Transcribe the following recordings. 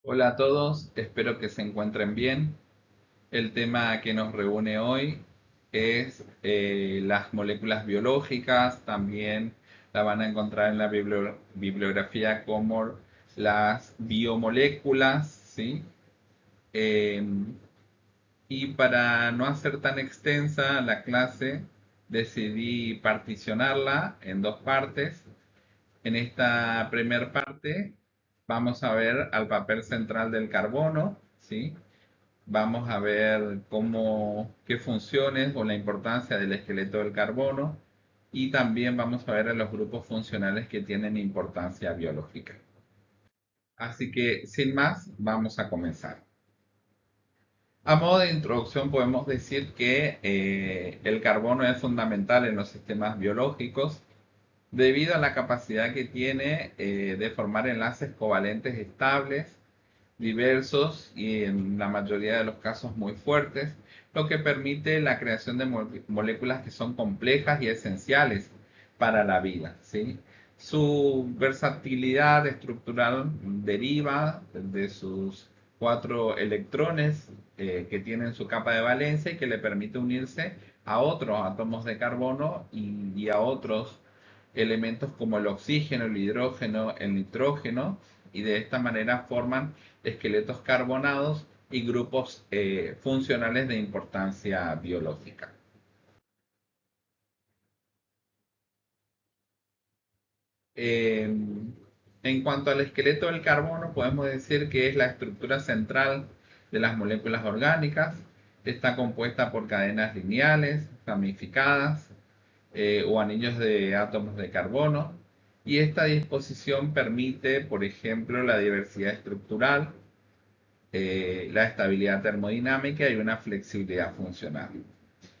Hola a todos, espero que se encuentren bien. El tema que nos reúne hoy es las moléculas biológicas, también la van a encontrar en la bibliografía como las biomoléculas, ¿sí? Eh, y para no hacer tan extensa la clase, decidí particionarla en dos partes. En esta primera parte vamos a ver al papel central del carbono, ¿sí? Vamos a ver qué funciones o la importancia del esqueleto del carbono y también vamos a ver a los grupos funcionales que tienen importancia biológica. Así que, sin más, vamos a comenzar. A modo de introducción podemos decir que el carbono es fundamental en los sistemas biológicos debido a la capacidad que tiene de formar enlaces covalentes estables, diversos y en la mayoría de los casos muy fuertes, lo que permite la creación de moléculas que son complejas y esenciales para la vida, ¿sí? Su versatilidad estructural deriva de sus cuatro electrones que tienen su capa de valencia y que le permite unirse a otros átomos de carbono y a otros elementos como el oxígeno, el hidrógeno, el nitrógeno, y de esta manera forman esqueletos carbonados y grupos funcionales de importancia biológica. Eh, en cuanto al esqueleto del carbono, podemos decir que es la estructura central de las moléculas orgánicas. Está compuesta por cadenas lineales, ramificadas o anillos de átomos de carbono. Y esta disposición permite, por ejemplo, la diversidad estructural, la estabilidad termodinámica y una flexibilidad funcional.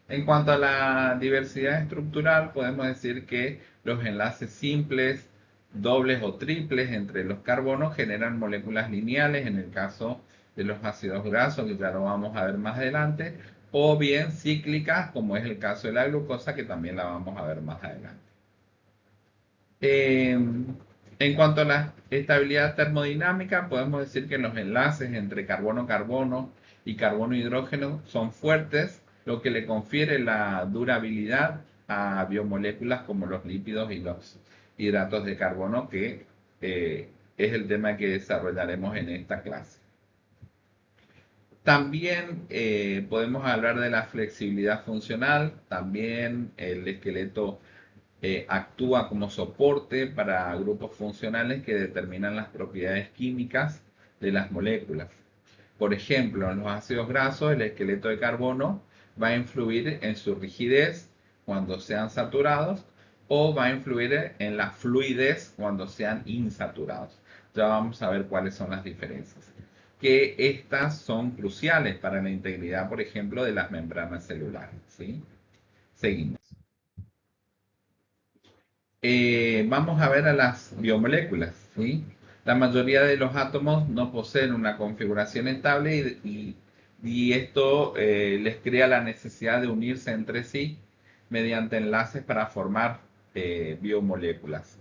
En cuanto a la diversidad estructural, podemos decir que los enlaces simples, dobles o triples entre los carbonos generan moléculas lineales en el caso de los ácidos grasos, que ya lo vamos a ver más adelante, o bien cíclicas, como es el caso de la glucosa, que también la vamos a ver más adelante. Eh, en cuanto a la estabilidad termodinámica, podemos decir que los enlaces entre carbono-carbono y carbono-hidrógeno son fuertes, lo que le confiere la durabilidad a biomoléculas como los lípidos y los hidratos de carbono, que es el tema que desarrollaremos en esta clase. También podemos hablar de la flexibilidad funcional, también el esqueleto actúa como soporte para grupos funcionales que determinan las propiedades químicas de las moléculas. Por ejemplo, en los ácidos grasos, el esqueleto de carbono va a influir en su rigidez cuando sean saturados o va a influir en la fluidez cuando sean insaturados. Ya vamos a ver cuáles son las diferencias. Que estas son cruciales para la integridad, por ejemplo, de las membranas celulares. ¿Sí? Seguimos. Vamos a ver a las biomoléculas, ¿sí? La mayoría de los átomos no poseen una configuración estable y esto les crea la necesidad de unirse entre sí mediante enlaces para formar biomoléculas.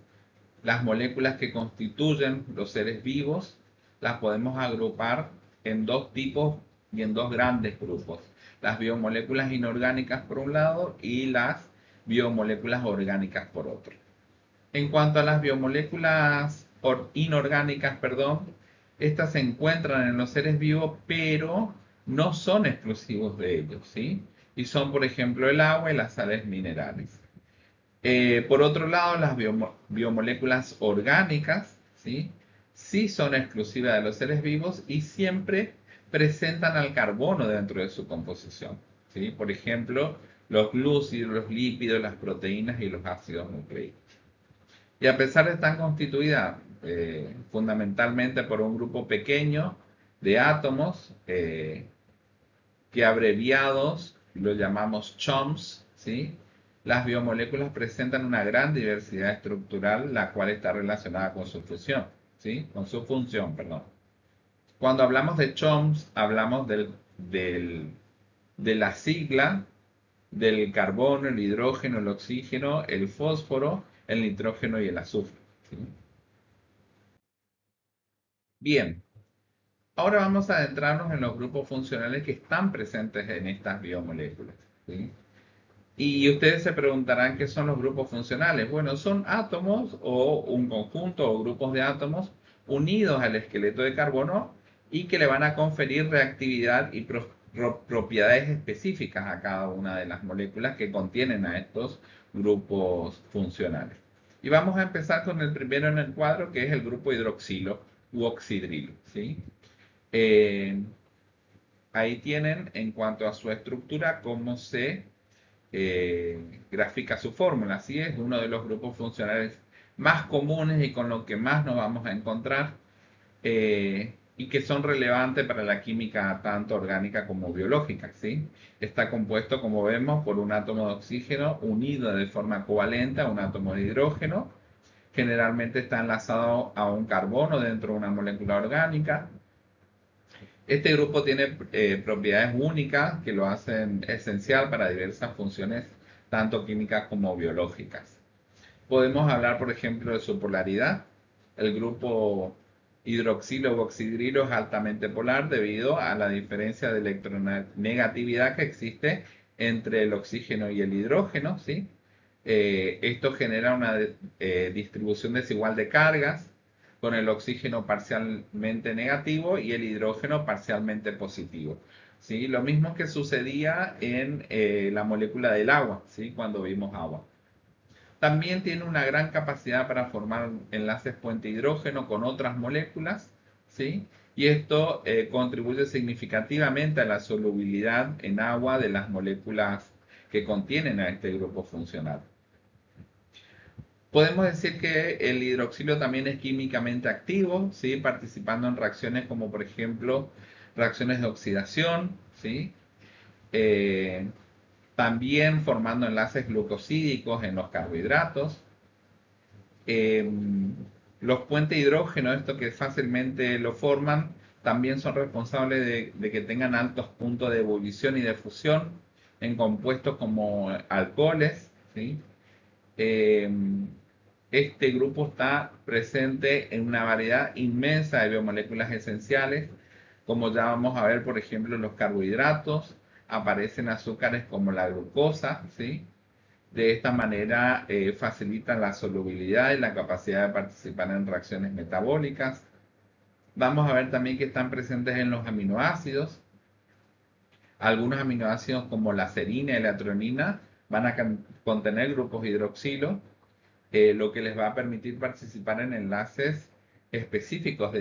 Las moléculas que constituyen los seres vivos las podemos agrupar en dos tipos y en dos grandes grupos. Las biomoléculas inorgánicas por un lado y las biomoléculas orgánicas por otro. En cuanto a las biomoléculas inorgánicas, perdón, estas se encuentran en los seres vivos, pero no son exclusivos de ellos, ¿sí? Y son, por ejemplo, el agua y las sales minerales. Por otro lado, las biomoléculas orgánicas, ¿sí? Sí son exclusivas de los seres vivos y siempre presentan al carbono dentro de su composición, ¿sí? Por ejemplo, los glúcidos, los lípidos, las proteínas y los ácidos nucleicos. Y a pesar de estar constituida fundamentalmente por un grupo pequeño de átomos, que abreviados lo llamamos CHOMS, ¿sí? Las biomoléculas presentan una gran diversidad estructural, la cual está relacionada con su fusión, ¿sí? Con su función, perdón. Cuando hablamos de CHOMS, hablamos de la sigla del carbono, el hidrógeno, el oxígeno, el fósforo, el nitrógeno y el azufre, ¿sí? Bien, Ahora vamos a adentrarnos en los grupos funcionales que están presentes en estas biomoléculas, ¿sí? Y ustedes se preguntarán qué son los grupos funcionales. Bueno, son átomos o un conjunto o grupos de átomos unidos al esqueleto de carbono y que le van a conferir reactividad y propiedades específicas a cada una de las moléculas que contienen a estos grupos funcionales. Y vamos a empezar con el primero en el cuadro, que es el grupo hidroxilo u oxidrilo, ¿sí? Eh, Ahí tienen, en cuanto a su estructura, cómo se grafica su fórmula. Así es, uno de los grupos funcionales más comunes y con lo que más nos vamos a encontrar y que son relevantes para la química tanto orgánica como biológica, ¿sí? Está compuesto, como vemos, por un átomo de oxígeno unido de forma covalente a un átomo de hidrógeno. Generalmente está enlazado a un carbono dentro de una molécula orgánica. Este grupo tiene propiedades únicas que lo hacen esencial para diversas funciones, tanto químicas como biológicas. Podemos hablar, por ejemplo, de su polaridad. El grupo hidroxilo o oxidrilo es altamente polar debido a la diferencia de electronegatividad que existe entre el oxígeno y el hidrógeno, ¿sí? Esto genera una distribución desigual de cargas, con el oxígeno parcialmente negativo y el hidrógeno parcialmente positivo, ¿sí? Lo mismo que sucedía en la molécula del agua, ¿sí? Cuando vimos agua. También tiene una gran capacidad para formar enlaces puente hidrógeno con otras moléculas, ¿sí? Y esto contribuye significativamente a la solubilidad en agua de las moléculas que contienen a este grupo funcional. Podemos decir que el hidroxilo también es químicamente activo, ¿sí? Participando en reacciones como, por ejemplo, reacciones de oxidación, ¿sí? Eh, También formando enlaces glucosídicos en los carbohidratos. Eh, los puentes hidrógeno, esto que fácilmente lo forman, también son responsables de que tengan altos puntos de ebullición y de fusión en compuestos como alcoholes, ¿sí? Eh, este grupo está presente en una variedad inmensa de biomoléculas esenciales, como ya vamos a ver, por ejemplo, en los carbohidratos, aparecen azúcares como la glucosa, ¿sí? De esta manera facilitan la solubilidad y la capacidad de participar en reacciones metabólicas. Vamos a ver también que están presentes en los aminoácidos. Algunos aminoácidos como la serina y la tronina van a contener grupos hidroxilo, lo que les va a permitir participar en enlaces específicos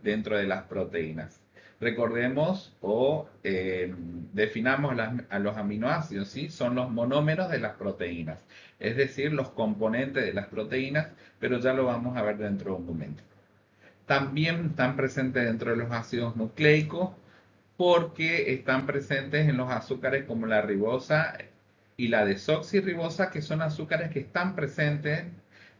dentro de las proteínas. Recordemos o definamos a los aminoácidos, ¿sí? Son los monómeros de las proteínas, es decir, los componentes de las proteínas, pero ya lo vamos a ver dentro de un momento. También están presentes dentro de los ácidos nucleicos porque están presentes en los azúcares como la ribosa y la desoxirribosa, que son azúcares que están presentes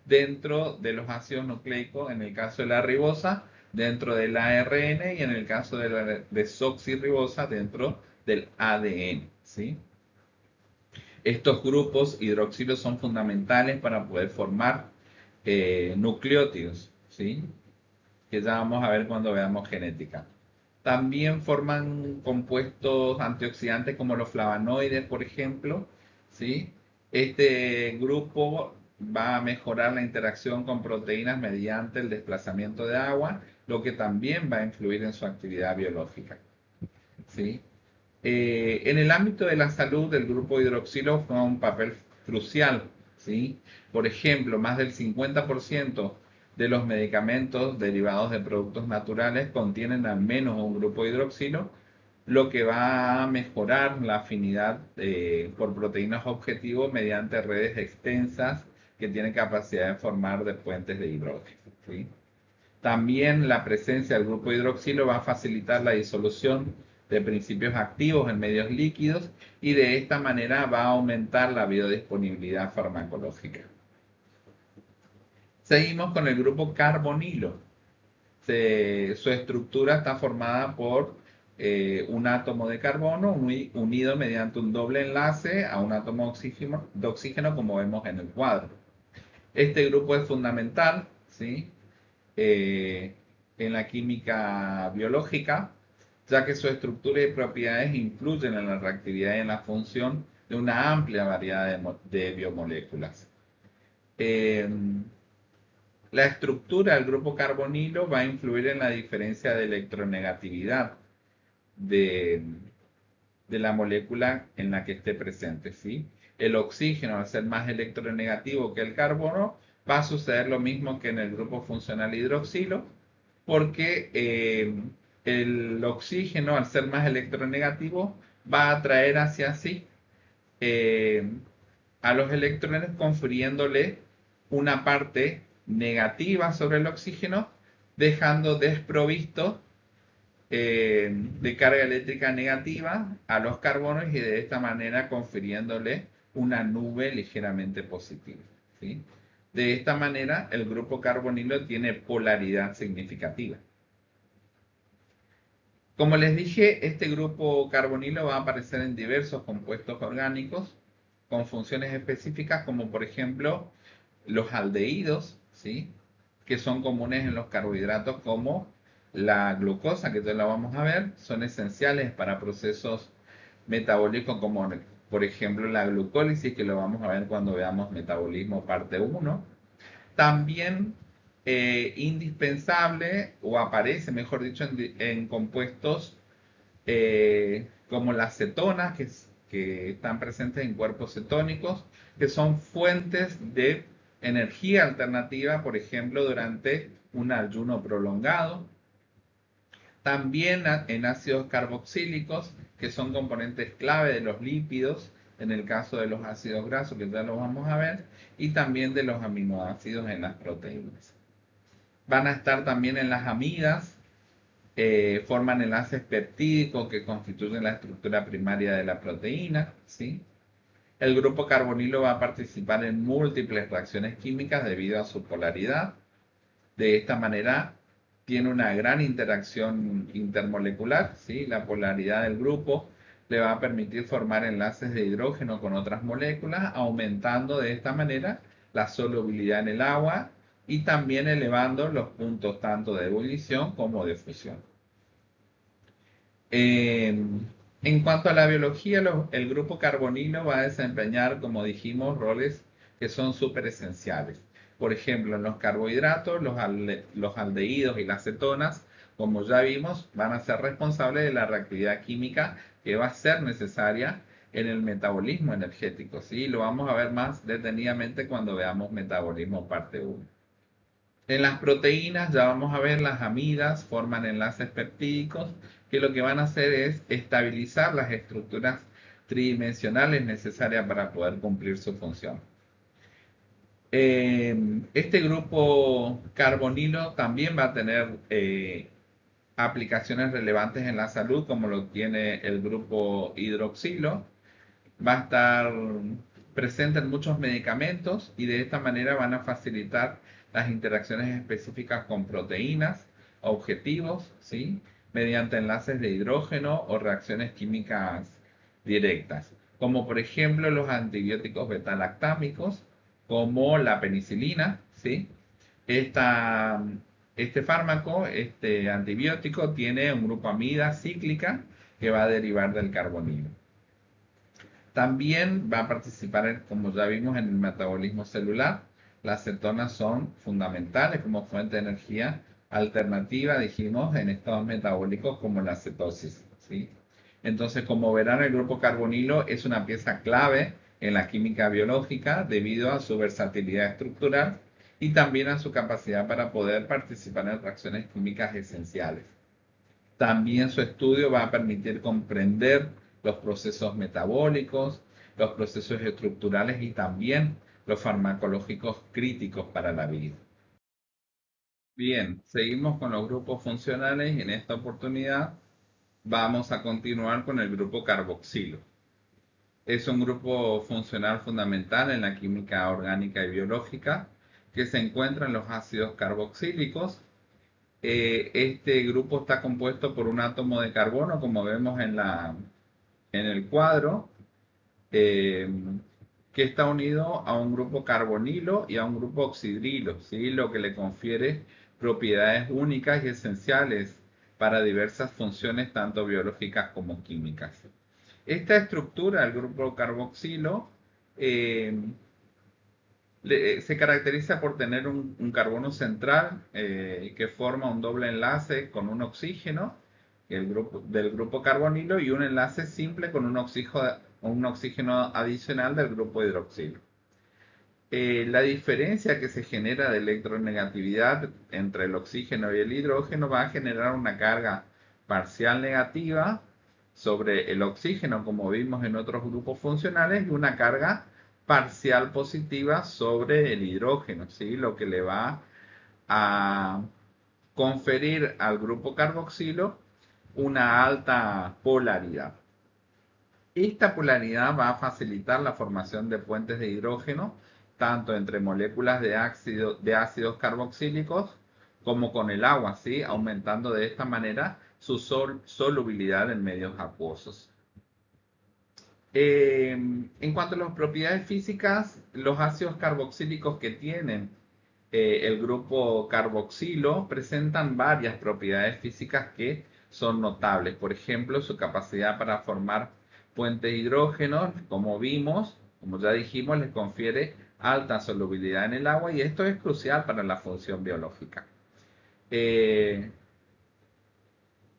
dentro de los ácidos nucleicos, en el caso de la ribosa, dentro del ARN y en el caso de la desoxirribosa dentro del ADN, ¿sí? Estos grupos hidroxilos son fundamentales para poder formar nucleótidos, ¿sí? Que ya vamos a ver cuando veamos genética. También forman compuestos antioxidantes como los flavonoides, por ejemplo, ¿sí? Este grupo va a mejorar la interacción con proteínas mediante el desplazamiento de agua, lo que también va a influir en su actividad biológica, ¿sí? En el ámbito de la salud, el grupo hidroxilo juega un papel crucial, ¿sí? Por ejemplo, más del 50% de los medicamentos derivados de productos naturales contienen al menos un grupo hidroxilo, lo que va a mejorar la afinidad por proteínas objetivo mediante redes extensas que tienen capacidad de formar de puentes de hidrógeno, ¿sí? También la presencia del grupo hidroxilo va a facilitar la disolución de principios activos en medios líquidos y de esta manera va a aumentar la biodisponibilidad farmacológica. Seguimos con el grupo carbonilo. Su estructura está formada por un átomo de carbono unido mediante un doble enlace a un átomo de oxígeno, como vemos en el cuadro. Este grupo es fundamental, ¿sí? en la química biológica, ya que su estructura y propiedades influyen en la reactividad y en la función de una amplia variedad de biomoléculas. Eh, la estructura del grupo carbonilo va a influir en la diferencia de electronegatividad de, de la molécula en la que esté presente, ¿sí? El oxígeno, al ser más electronegativo que el carbono, va a suceder lo mismo que en el grupo funcional hidroxilo, porque el oxígeno, al ser más electronegativo, va a atraer hacia sí eh, a los electrones, confiriéndole una parte negativa sobre el oxígeno, dejando desprovisto de carga eléctrica negativa a los carbonos y de esta manera confiriéndole una nube ligeramente positiva, ¿sí? De esta manera el grupo carbonilo tiene polaridad significativa. Como les dije, este grupo carbonilo va a aparecer en diversos compuestos orgánicos con funciones específicas, como por ejemplo los aldehídos, ¿sí? Que son comunes en los carbohidratos como la glucosa, que ya la vamos a ver, son esenciales para procesos metabólicos como por ejemplo la glucólisis, que lo vamos a ver cuando veamos metabolismo parte 1. También indispensable, o aparece, mejor dicho, en compuestos como las cetonas, que están presentes en cuerpos cetónicos, que son fuentes de energía alternativa, por ejemplo, durante un ayuno prolongado. También en ácidos carboxílicos, que son componentes clave de los lípidos, en el caso de los ácidos grasos, que ya lo vamos a ver, y también de los aminoácidos en las proteínas. Van a estar también en las amidas, forman enlaces peptídicos que constituyen la estructura primaria de la proteína, ¿sí? El grupo carbonilo va a participar en múltiples reacciones químicas debido a su polaridad. De esta manera tiene una gran interacción intermolecular, ¿sí? La polaridad del grupo le va a permitir formar enlaces de hidrógeno con otras moléculas, aumentando de esta manera la solubilidad en el agua y también elevando los puntos tanto de ebullición como de fusión. En cuanto a la biología, el grupo carbonilo va a desempeñar, como dijimos, roles que son súper esenciales. Por ejemplo, en los carbohidratos, los aldehídos y las cetonas, como ya vimos, van a ser responsables de la reactividad química que va a ser necesaria en el metabolismo energético, ¿sí? Lo vamos a ver más detenidamente cuando veamos metabolismo parte 1. En las proteínas ya vamos a ver las amidas forman enlaces peptídicos que lo que van a hacer es estabilizar las estructuras tridimensionales necesarias para poder cumplir su función. Este grupo carbonilo también va a tener aplicaciones relevantes en la salud, como lo tiene el grupo hidroxilo. Va a estar presente en muchos medicamentos y de esta manera van a facilitar las interacciones específicas con proteínas, objetivos, ¿sí? Mediante enlaces de hidrógeno o reacciones químicas directas, como por ejemplo los antibióticos beta-lactámicos, como la penicilina, ¿sí? Esta, este fármaco, este antibiótico, tiene un grupo amida cíclica que va a derivar del carbonilo. También va a participar, como ya vimos, en el metabolismo celular. Las cetonas son fundamentales como fuente de energía alternativa, dijimos, en estados metabólicos como la cetosis, ¿sí? Entonces, como verán, el grupo carbonilo es una pieza clave en la química biológica debido a su versatilidad estructural y también a su capacidad para poder participar en reacciones químicas esenciales. También su estudio va a permitir comprender los procesos metabólicos, los procesos estructurales y también los farmacológicos críticos para la vida. Bien, seguimos con los grupos funcionales y en esta oportunidad vamos a continuar con el grupo carboxilo. Es un grupo funcional fundamental en la química orgánica y biológica que se encuentra en los ácidos carboxílicos. Este grupo está compuesto por un átomo de carbono, como vemos en el cuadro, eh, que está unido a un grupo carbonilo y a un grupo oxidrilo, ¿sí? Lo que le confiere propiedades únicas y esenciales para diversas funciones tanto biológicas como químicas. Esta estructura del grupo carboxilo eh, se caracteriza por tener un carbono central que forma un doble enlace con un oxígeno del grupo carbonilo y un enlace simple con un oxígeno adicional del grupo hidroxilo. La diferencia que se genera de electronegatividad entre el oxígeno y el hidrógeno va a generar una carga parcial negativa sobre el oxígeno, como vimos en otros grupos funcionales, y una carga parcial positiva sobre el hidrógeno, ¿sí? Lo que le va a conferir al grupo carboxilo una alta polaridad. Esta polaridad va a facilitar la formación de puentes de hidrógeno, tanto entre moléculas de ácidos carboxílicos como con el agua, ¿sí? Aumentando de esta manera su solubilidad en medios acuosos. En cuanto a las propiedades físicas, los ácidos carboxílicos que tienen el grupo carboxilo presentan varias propiedades físicas que son notables. Por ejemplo, su capacidad para formar puentes de hidrógeno, como vimos, como ya dijimos, les confiere alta solubilidad en el agua y esto es crucial para la función biológica. Eh,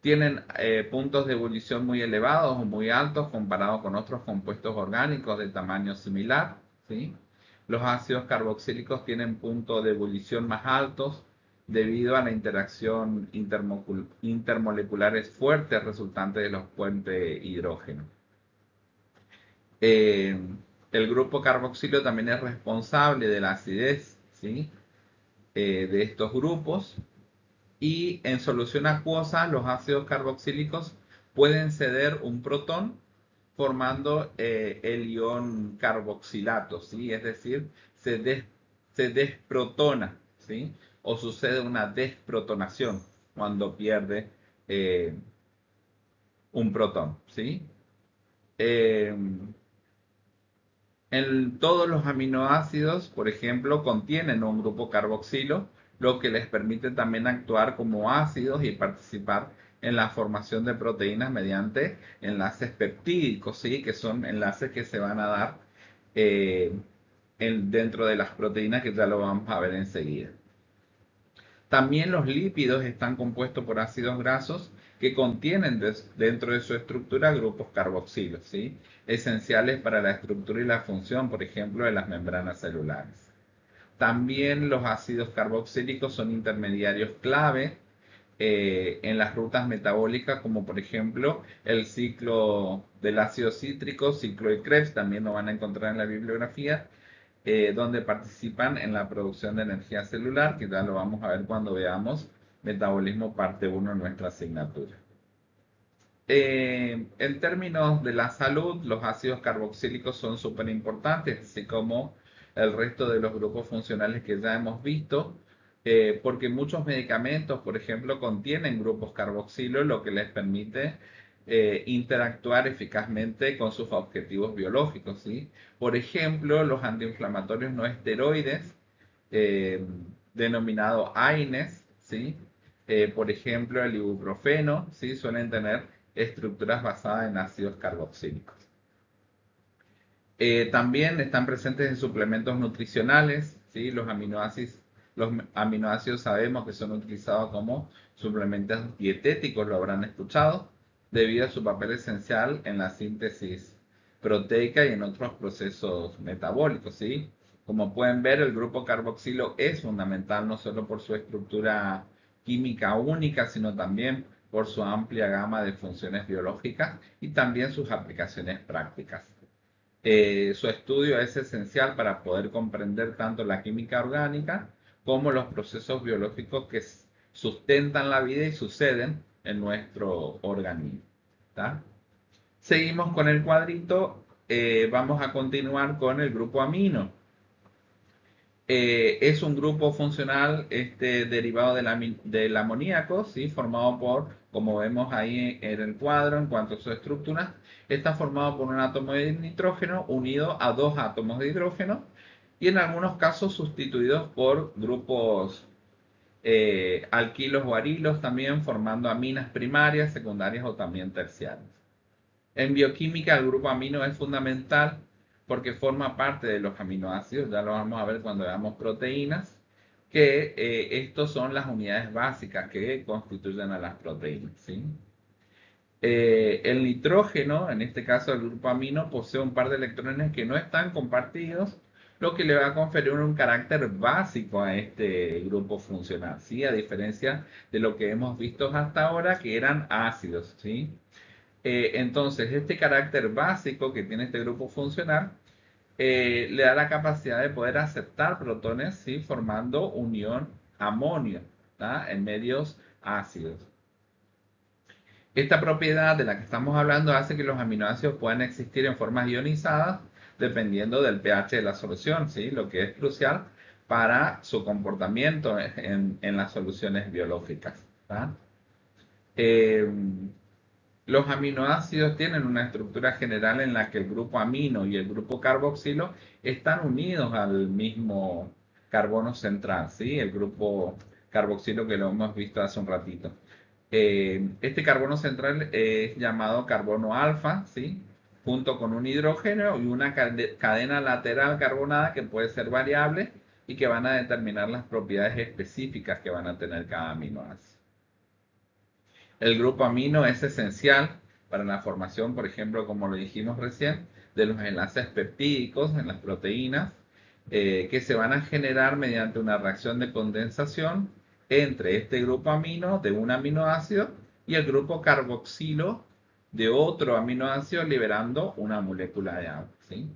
Tienen puntos de ebullición muy elevados o muy altos comparados con otros compuestos orgánicos de tamaño similar, ¿sí? Los ácidos carboxílicos tienen puntos de ebullición más altos debido a la interacción intermoleculares fuertes resultantes de los puentes hidrógeno. Eh, el grupo carboxilo también es responsable de la acidez, ¿sí? De estos grupos. Y en solución acuosa, los ácidos carboxílicos pueden ceder un protón formando el ion carboxilato, ¿sí? Es decir, se desprotona, ¿sí? O sucede una desprotonación cuando pierde eh, un protón, ¿sí? Eh, Todos los aminoácidos, por ejemplo, contienen un grupo carboxilo, lo que les permite también actuar como ácidos y participar en la formación de proteínas mediante enlaces peptídicos, ¿sí? Que son enlaces que se van a dar eh, dentro de las proteínas, que ya lo vamos a ver enseguida. También los lípidos están compuestos por ácidos grasos que contienen dentro de su estructura grupos carboxilos, ¿sí? Esenciales para la estructura y la función, por ejemplo, de las membranas celulares. También los ácidos carboxílicos son intermediarios clave en las rutas metabólicas, como por ejemplo el ciclo del ácido cítrico, ciclo de Krebs, también lo van a encontrar en la bibliografía, donde participan en la producción de energía celular, que ya lo vamos a ver cuando veamos metabolismo parte 1 en nuestra asignatura. En términos de la salud, los ácidos carboxílicos son súper importantes, así como el resto de los grupos funcionales que ya hemos visto, porque muchos medicamentos, por ejemplo, contienen grupos carboxilo, lo que les permite interactuar eficazmente con sus objetivos biológicos, ¿sí? Por ejemplo, los antiinflamatorios no esteroides, eh, denominado AINES, ¿sí? Por ejemplo, el ibuprofeno, ¿sí? Suelen tener estructuras basadas en ácidos carboxílicos. También están presentes en suplementos nutricionales, ¿sí? Los aminoácidos sabemos que son utilizados como suplementos dietéticos, lo habrán escuchado, debido a su papel esencial en la síntesis proteica y en otros procesos metabólicos, ¿sí? Como pueden ver, el grupo carboxilo es fundamental no solo por su estructura química única, sino también por su amplia gama de funciones biológicas y también sus aplicaciones prácticas. Su estudio es esencial para poder comprender tanto la química orgánica como los procesos biológicos que sustentan la vida y suceden en nuestro organismo. ¿Tá? Seguimos con el cuadrito, vamos a continuar con el grupo amino. Es un grupo funcional derivado del amoníaco, ¿sí? Formado por, como vemos ahí en el cuadro, en cuanto a su estructura, está formado por un átomo de nitrógeno unido a dos átomos de hidrógeno y en algunos casos sustituidos por grupos alquilos o arilos también formando aminas primarias, secundarias o también terciarias. En bioquímica el grupo amino es fundamental porque forma parte de los aminoácidos, ya lo vamos a ver cuando veamos proteínas, que estos son las unidades básicas que constituyen a las proteínas, ¿sí? El nitrógeno, en este caso el grupo amino, posee un par de electrones que no están compartidos, lo que le va a conferir un carácter básico a este grupo funcional, ¿sí? A diferencia de lo que hemos visto hasta ahora, que eran ácidos, ¿sí? Entonces, este carácter básico que tiene este grupo funcional le da la capacidad de poder aceptar protones, ¿sí? Formando unión amonio, ¿tá? En medios ácidos. Esta propiedad de la que estamos hablando hace que los aminoácidos puedan existir en formas ionizadas dependiendo del pH de la solución, ¿sí? Lo que es crucial para su comportamiento en las soluciones biológicas, ¿tá? Eh, los aminoácidos tienen una estructura general en la que el grupo amino y el grupo carboxilo están unidos al mismo carbono central, ¿sí? El grupo carboxilo que lo hemos visto hace un ratito. Este carbono central es llamado carbono alfa, ¿sí? Junto con un hidrógeno y una cadena lateral carbonada que puede ser variable y que van a determinar las propiedades específicas que van a tener cada aminoácido. El grupo amino es esencial para la formación, por ejemplo, como lo dijimos recién, de los enlaces peptídicos en las proteínas, que se van a generar mediante una reacción de condensación entre este grupo amino de un aminoácido y el grupo carboxilo de otro aminoácido, liberando una molécula de agua, ¿sí?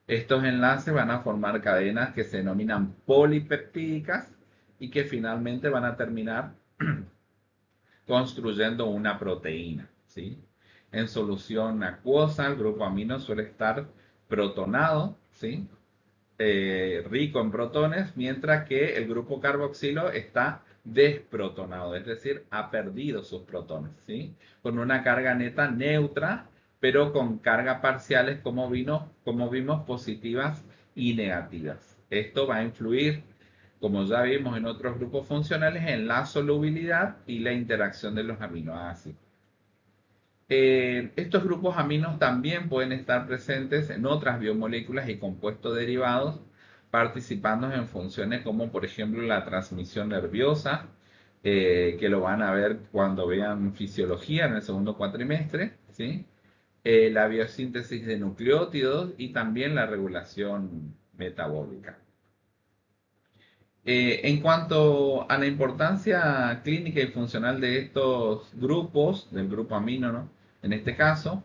Estos enlaces van a formar cadenas que se denominan polipeptídicas y que finalmente van a terminar construyendo una proteína, ¿sí? En solución acuosa, el grupo amino suele estar protonado, ¿sí? Rico en protones, mientras que el grupo carboxilo está desprotonado, es decir, ha perdido sus protones, ¿sí? Con una carga neta neutra, pero con cargas parciales, como vimos, positivas y negativas. Esto va a influir, como ya vimos en otros grupos funcionales, en la solubilidad y la interacción de los aminoácidos. Estos grupos aminos también pueden estar presentes en otras biomoléculas y compuestos derivados, participando en funciones como por ejemplo la transmisión nerviosa, que lo van a ver cuando vean fisiología en el segundo cuatrimestre, ¿sí? La biosíntesis de nucleótidos y también la regulación metabólica. En cuanto a la importancia clínica y funcional de estos grupos, del grupo amino, ¿no? En este caso,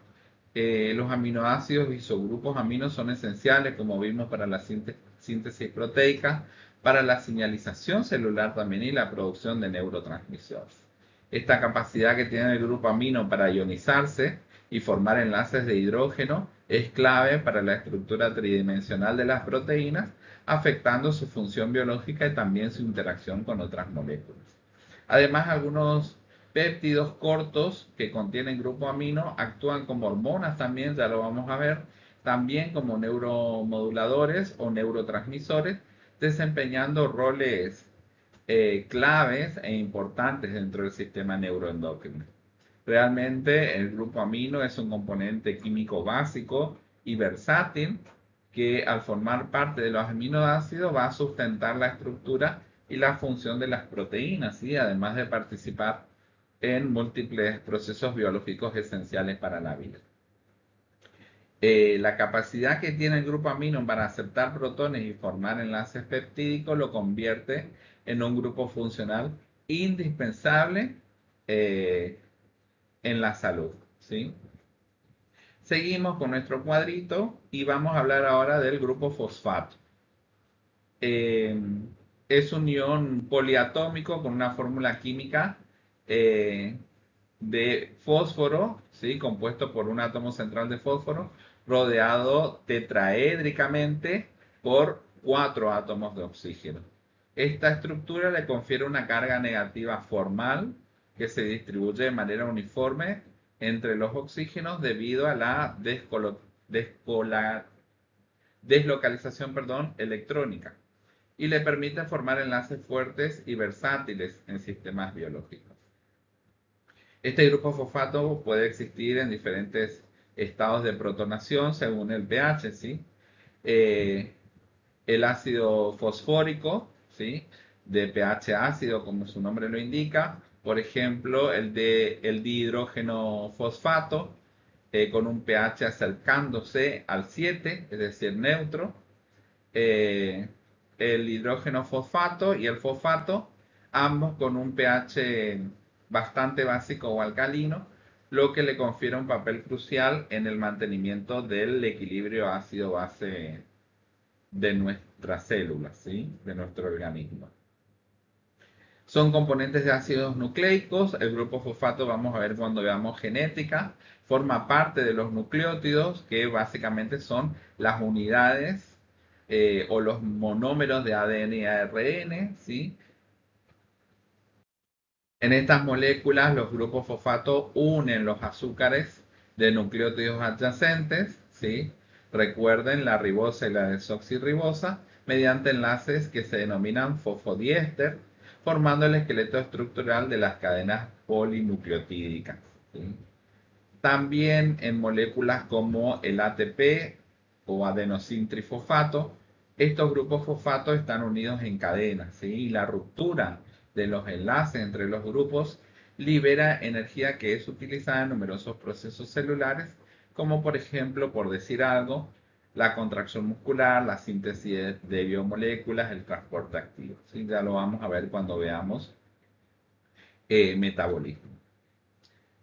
los aminoácidos isogrupos aminos son esenciales, como vimos, para la síntesis proteica, para la señalización celular también y la producción de neurotransmisores. Esta capacidad que tiene el grupo amino para ionizarse y formar enlaces de hidrógeno es clave para la estructura tridimensional de las proteínas, afectando su función biológica y también su interacción con otras moléculas. Además, algunos péptidos cortos que contienen grupo amino actúan como hormonas también, ya lo vamos a ver, también como neuromoduladores o neurotransmisores, desempeñando roles claves e importantes dentro del sistema neuroendocrino. Realmente el grupo amino es un componente químico básico y versátil que al formar parte de los aminoácidos va a sustentar la estructura y la función de las proteínas, ¿sí? Además de participar en múltiples procesos biológicos esenciales para la vida. La capacidad que tiene el grupo amino para aceptar protones y formar enlaces peptídicos lo convierte en un grupo funcional indispensable eh, en la salud, ¿sí? Seguimos con nuestro cuadrito y vamos a hablar ahora del grupo fosfato. Eh, es un ion poliatómico con una fórmula química eh, de fósforo, ¿sí? Compuesto por un átomo central de fósforo, rodeado tetraédricamente por 4 átomos de oxígeno. Esta estructura le confiere una carga negativa formal que se distribuye de manera uniforme entre los oxígenos debido a la deslocalización, electrónica. y le permite formar enlaces fuertes y versátiles en sistemas biológicos. Este grupo fosfato puede existir en diferentes estados de protonación según el pH, ¿sí? Eh, el ácido fosfórico, ¿sí? De pH ácido, como su nombre lo indica. Por ejemplo, el dihidrógeno fosfato, con un pH acercándose al 7, es decir, neutro. Eh, el hidrógeno fosfato y el fosfato, ambos con un pH bastante básico o alcalino, lo que le confiere un papel crucial en el mantenimiento del equilibrio ácido-base de nuestras células, ¿sí? De nuestro organismo. Son componentes de ácidos nucleicos. El grupo fosfato, vamos a ver cuando veamos genética, forma parte de los nucleótidos, que básicamente son las unidades o los monómeros de ADN y ARN, ¿sí? En estas moléculas, los grupos fosfato unen los azúcares de nucleótidos adyacentes, ¿sí? Recuerden la ribosa y la desoxirribosa, mediante enlaces que se denominan fosfodiéster, formando el esqueleto estructural de las cadenas polinucleotídicas, ¿sí? También en moléculas como el ATP o adenosintrifosfato, estos grupos fosfatos están unidos en cadenas, ¿sí? Y la ruptura de los enlaces entre los grupos libera energía que es utilizada en numerosos procesos celulares, como por ejemplo, por decir algo, la contracción muscular, la síntesis de biomoléculas, el transporte activo, ¿sí? Ya lo vamos a ver cuando veamos metabolismo.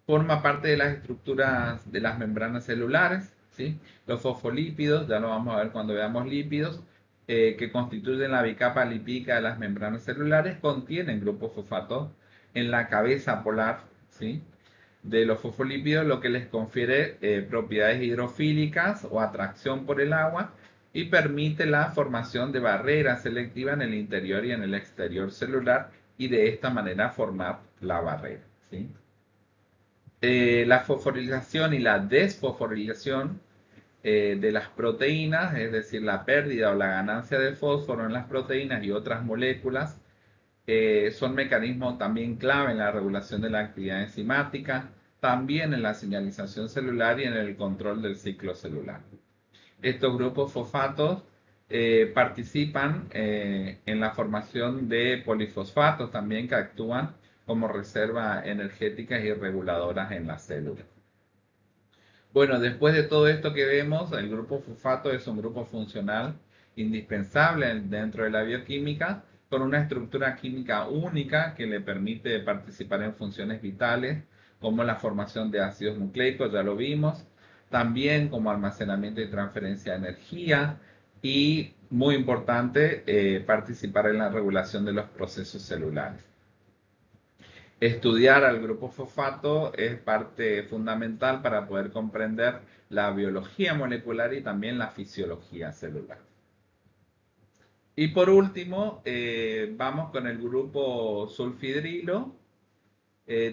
Forma parte de las estructuras de las membranas celulares, ¿sí? Los fosfolípidos, ya lo vamos a ver cuando veamos lípidos, que constituyen la bicapa lipídica de las membranas celulares, contienen grupos fosfatos en la cabeza polar, ¿sí? De los fosfolípidos, lo que les confiere propiedades hidrofílicas o atracción por el agua y permite la formación de barreras selectivas en el interior y en el exterior celular y de esta manera formar la barrera, ¿sí? La fosforilación y la desfosforilación de las proteínas, es decir, la pérdida o la ganancia de fósforo en las proteínas y otras moléculas, son mecanismos también clave en la regulación de la actividad enzimática, también en la señalización celular y en el control del ciclo celular. Estos grupos fosfatos participan en la formación de polifosfatos también que actúan como reservas energéticas y reguladoras en las células. Bueno, después de todo esto que vemos, el grupo fosfato es un grupo funcional indispensable dentro de la bioquímica, con una estructura química única que le permite participar en funciones vitales, como la formación de ácidos nucleicos, ya lo vimos, también como almacenamiento y transferencia de energía, y muy importante, participar en la regulación de los procesos celulares. Estudiar al grupo fosfato es parte fundamental para poder comprender la biología molecular y también la fisiología celular. Y por último, vamos con el grupo sulfidrilo,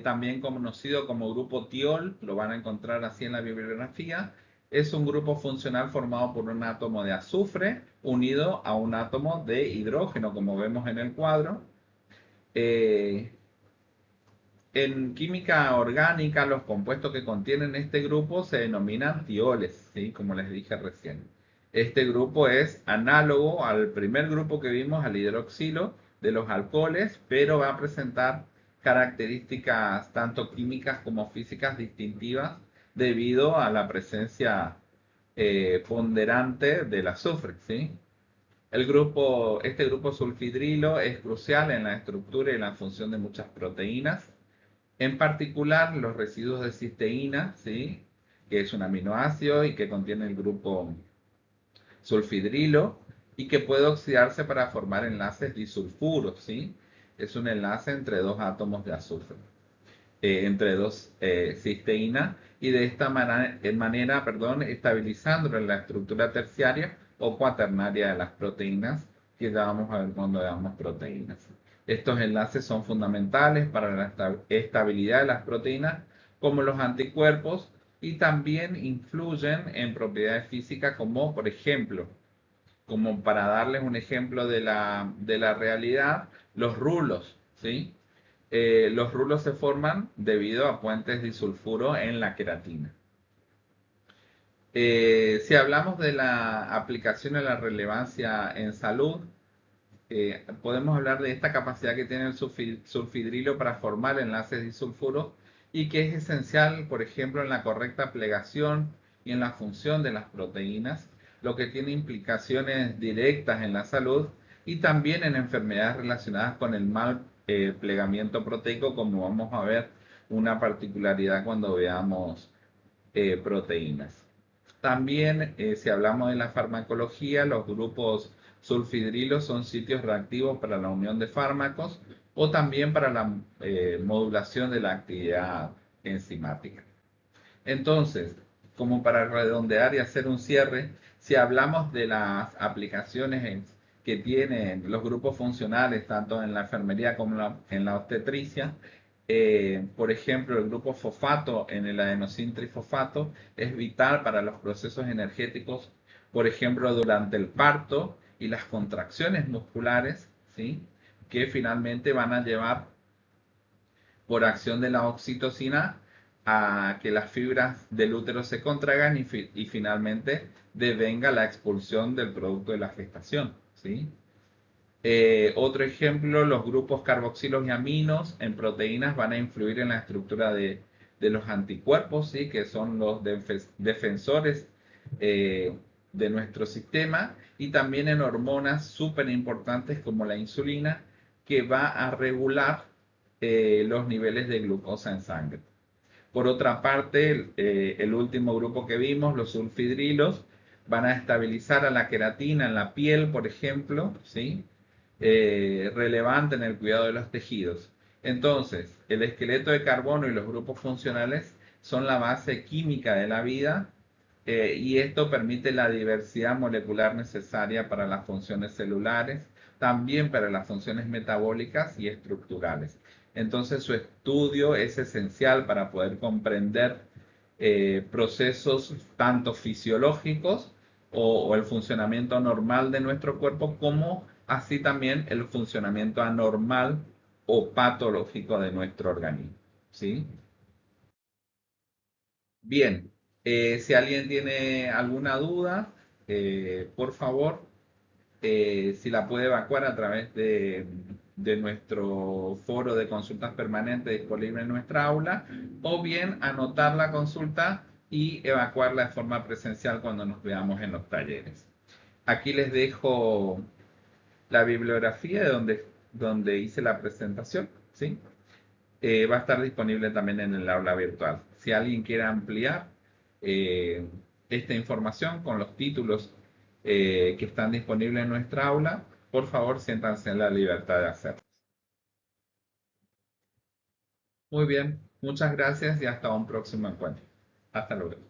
también conocido como grupo tiol, lo van a encontrar así en la bibliografía. Es un grupo funcional formado por un átomo de azufre unido a un átomo de hidrógeno, como vemos en el cuadro. En química orgánica, los compuestos que contienen este grupo se denominan tioles, ¿sí? Como les dije recién. Este grupo es análogo al primer grupo que vimos, al hidroxilo de los alcoholes, pero va a presentar características tanto químicas como físicas distintivas debido a la presencia ponderante del azufre, ¿sí? Este grupo sulfidrilo es crucial en la estructura y la función de muchas proteínas, en particular los residuos de cisteína, ¿sí? Que es un aminoácido y que contiene el grupo sulfidrilo y que puede oxidarse para formar enlaces disulfuros, ¿sí? Es un enlace entre dos átomos de azufre, entre dos cisteína, y de esta manera, estabilizando la estructura terciaria o cuaternaria de las proteínas, que ya vamos a ver cuando veamos proteínas. Estos enlaces son fundamentales para la estabilidad de las proteínas, como los anticuerpos, y también influyen en propiedades físicas como, por ejemplo, como para darles un ejemplo de la realidad, los rulos, ¿sí? Los rulos se forman debido a puentes disulfuro en la queratina. Si hablamos de la aplicación de la relevancia en salud, podemos hablar de esta capacidad que tiene el sulfidrilo para formar enlaces disulfuros y que es esencial, por ejemplo, en la correcta plegación y en la función de las proteínas, lo que tiene implicaciones directas en la salud y también en enfermedades relacionadas con el mal plegamiento proteico, como vamos a ver una particularidad cuando veamos proteínas. También, si hablamos de la farmacología, los grupos sulfidrilos son sitios reactivos para la unión de fármacos o también para la modulación de la actividad enzimática. Entonces, como para redondear y hacer un cierre, si hablamos de las aplicaciones que tienen los grupos funcionales, tanto en la enfermería como en la obstetricia, por ejemplo, el grupo fosfato en el adenosín trifosfato es vital para los procesos energéticos, por ejemplo, durante el parto y las contracciones musculares, ¿sí? Que finalmente van a llevar por acción de la oxitocina a que las fibras del útero se contraigan y finalmente devenga la expulsión del producto de la gestación, ¿sí? Otro ejemplo, los grupos carboxilos y aminos en proteínas van a influir en la estructura de los anticuerpos, ¿sí? Que son los defensores eh, de nuestro sistema, y también en hormonas súper importantes como la insulina, que va a regular los niveles de glucosa en sangre. Por otra parte, el último grupo que vimos, los sulfidrilos, van a estabilizar a la queratina en la piel, por ejemplo, ¿sí? Relevante en el cuidado de los tejidos. Entonces, el esqueleto de carbono y los grupos funcionales son la base química de la vida, y esto permite la diversidad molecular necesaria para las funciones celulares, también para las funciones metabólicas y estructurales. Entonces su estudio es esencial para poder comprender procesos tanto fisiológicos o el funcionamiento normal de nuestro cuerpo, como así también el funcionamiento anormal o patológico de nuestro organismo. ¿Sí? Bien, si alguien tiene alguna duda, por favor, si la puede evacuar a través de nuestro foro de consultas permanentes disponible en nuestra aula, o bien anotar la consulta y evacuarla de forma presencial cuando nos veamos en los talleres. Aquí les dejo la bibliografía de donde hice la presentación, ¿sí? Va a estar disponible también en el aula virtual. Si alguien quiere ampliar eh, esta información con los títulos que están disponibles en nuestra aula, por favor siéntanse en la libertad de hacerlo. Muy bien, muchas gracias y hasta un próximo encuentro. Hasta luego.